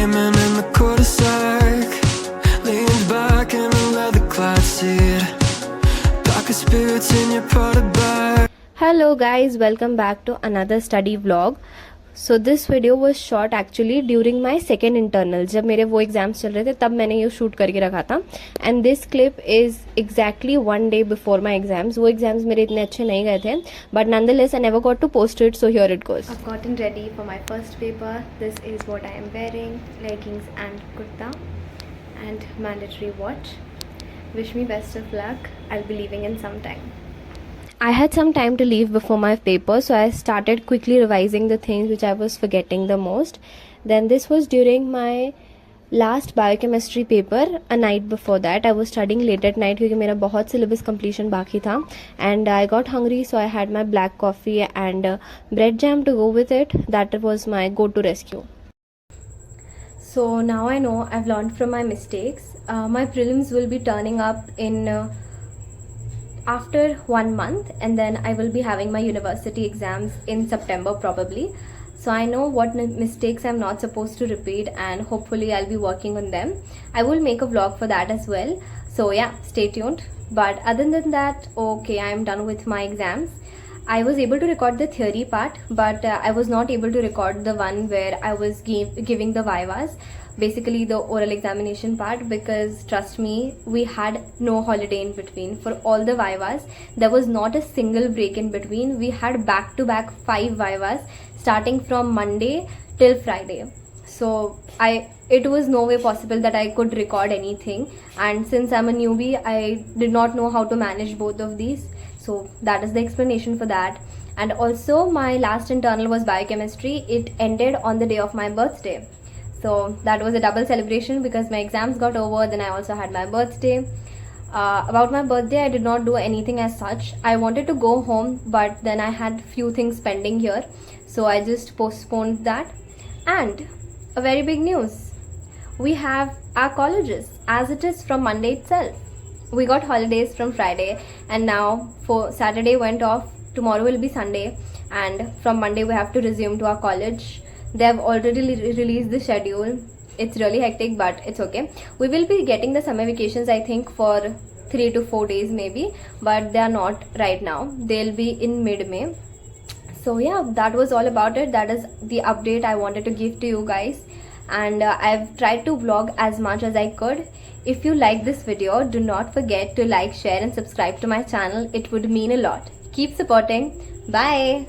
Daydreaming in the cul-de-sac, leaned back in a leather-clad seat, darker spirits in your potted bag. Hello guys, welcome back to another study vlog. So this video was shot actually during my second internal. जब मेरे वो exams चल रहे थे तब मैंने ये shoot करके रखा था. And this clip is exactly one day before my exams. वो एग्जाम्स मेरे इतने अच्छे नहीं गए थे, but nonetheless I never got to post it, so here it goes. I've gotten ready for my first paper. This is what I am wearing: leggings and kurta and mandatory watch. Wish me best of luck. I'll be leaving in some time. I had some time to leave before my paper, so I started quickly revising the things which I was forgetting the most. Then this was during my last biochemistry paper. A night before that I was studying late at night क्योंकि मेरा बहुत syllabus completion बाकी था, and I got hungry, so I had my black coffee and bread jam to go with it. That was my go-to rescue. So now I know I've learned from my mistakes. My prelims will be turning up in after 1 month, and then I will be having my university exams in September probably. So I know what mistakes I'm not supposed to repeat, and hopefully I'll be working on them. I will make a vlog for that as well, so yeah, stay tuned. But other than that, okay, I'm done with my exams. I was able to record the theory part, but I was not able to record the one where I was giving the vivas, basically the oral examination part, because trust me, we had no holiday in between. For all the vivas, there was not a single break in between. We had back to back 5 vivas starting from Monday till Friday. So it was no way possible that I could record anything, and since I'm a newbie, I did not know how to manage both of these. So that is the explanation for that. And also my last internal was biochemistry. It ended on the day of my birthday, so that was a double celebration because my exams got over, then I also had my birthday. About my birthday, I did not do anything as such. I wanted to go home, but then I had few things pending here, so I just postponed that. And a very big news, we have our colleges as it is from Monday itself. We got holidays from Friday, and now for Saturday went off, tomorrow will be Sunday, and from Monday we have to resume to our college. They have already released the schedule. It's really hectic, but it's okay. We will be getting the summer vacations, I think, for 3 to 4 days maybe, but they are not right now. They'll be in mid-May. So yeah, that was all about it. That is the update I wanted to give to you guys, and I've tried to vlog as much as I could. If you like this video, do not forget to like, share and subscribe to my channel. It would mean a lot. Keep supporting. Bye.